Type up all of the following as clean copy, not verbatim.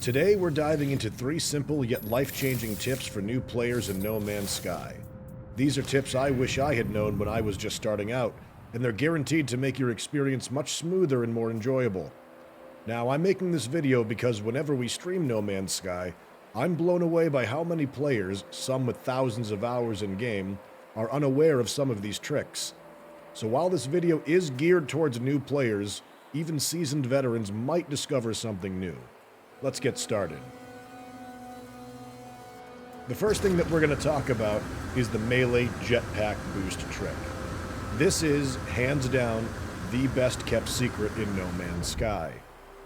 Today we're diving into 3 simple yet life-changing tips for new players in No Man's Sky. These are tips I wish I had known when I was just starting out, and they're guaranteed to make your experience much smoother and more enjoyable. Now, I'm making this video because whenever we stream No Man's Sky, I'm blown away by how many players, some with thousands of hours in-game, are unaware of some of these tricks. So while this video is geared towards new players, even seasoned veterans might discover something new. Let's get started. The first thing that we're going to talk about is the melee jetpack boost trick. This is, hands down, the best kept secret in No Man's Sky.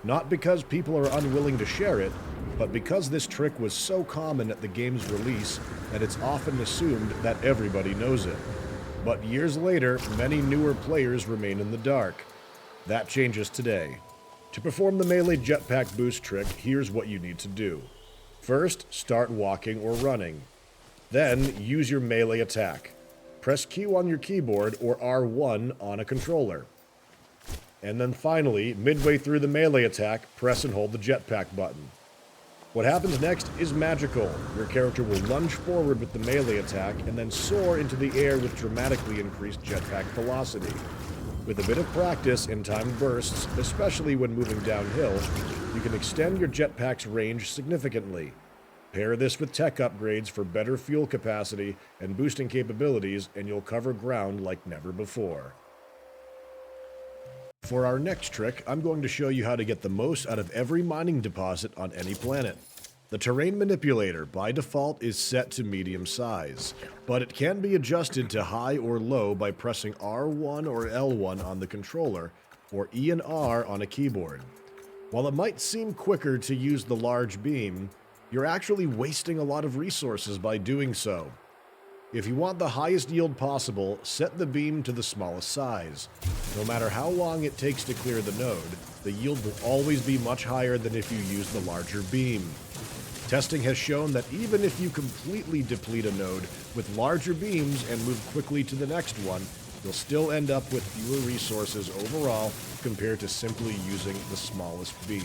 Not because people are unwilling to share it, but because this trick was so common at the game's release that it's often assumed that everybody knows it. But years later, many newer players remain in the dark. That changes today. To perform the melee jetpack boost trick, here's what you need to do. First, start walking or running. Then, use your melee attack. Press Q on your keyboard or R1 on a controller. And then finally, midway through the melee attack, press and hold the jetpack button. What happens next is magical. Your character will lunge forward with the melee attack and then soar into the air with dramatically increased jetpack velocity. With a bit of practice and timed bursts, especially when moving downhill, you can extend your jetpack's range significantly. Pair this with tech upgrades for better fuel capacity and boosting capabilities, and you'll cover ground like never before. For our next trick, I'm going to show you how to get the most out of every mining deposit on any planet. The terrain manipulator, by default, is set to medium size, but it can be adjusted to high or low by pressing R1 or L1 on the controller, or E and R on a keyboard. While it might seem quicker to use the large beam, you're actually wasting a lot of resources by doing so. If you want the highest yield possible, set the beam to the smallest size. No matter how long it takes to clear the node, the yield will always be much higher than if you use the larger beam. Testing has shown that even if you completely deplete a node with larger beams and move quickly to the next one, you'll still end up with fewer resources overall compared to simply using the smallest beam.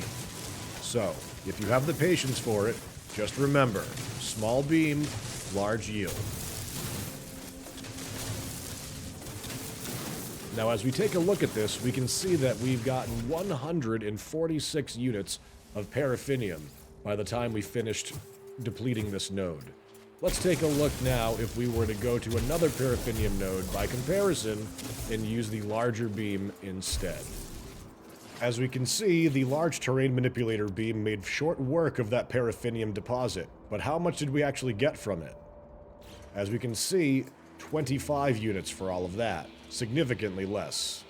So, if you have the patience for it, just remember, small beam, large yield. Now, as we take a look at this, we can see that we've gotten 146 units of paraffinium by the time we finished depleting this node. Let's take a look now if we were to go to another paraffinium node by comparison and use the larger beam instead. As we can see, the large terrain manipulator beam made short work of that paraffinium deposit, but how much did we actually get from it? As we can see, 25 units for all of that, significantly less.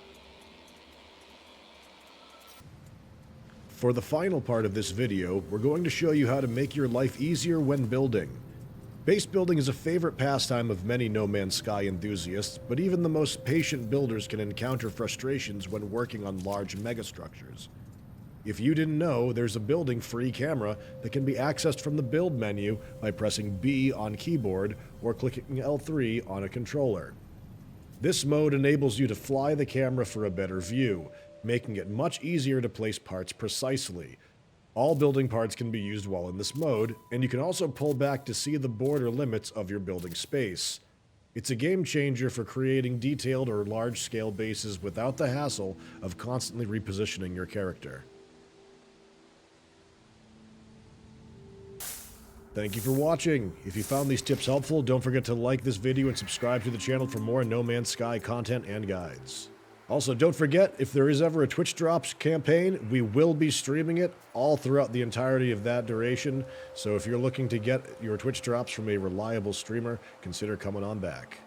For the final part of this video, we're going to show you how to make your life easier when building. Base building is a favorite pastime of many No Man's Sky enthusiasts, but even the most patient builders can encounter frustrations when working on large megastructures. If you didn't know, there's a building free camera that can be accessed from the build menu by pressing B on keyboard or clicking L3 on a controller. This mode enables you to fly the camera for a better view, making it much easier to place parts precisely. All building parts can be used while in this mode, and you can also pull back to see the border limits of your building space. It's a game changer for creating detailed or large-scale bases without the hassle of constantly repositioning your character. Thank you for watching. If you found these tips helpful, don't forget to like this video and subscribe to the channel for more No Man's Sky content and guides. Also, don't forget, if there is ever a Twitch Drops campaign, we will be streaming it all throughout the entirety of that duration. So if you're looking to get your Twitch Drops from a reliable streamer, consider coming on back.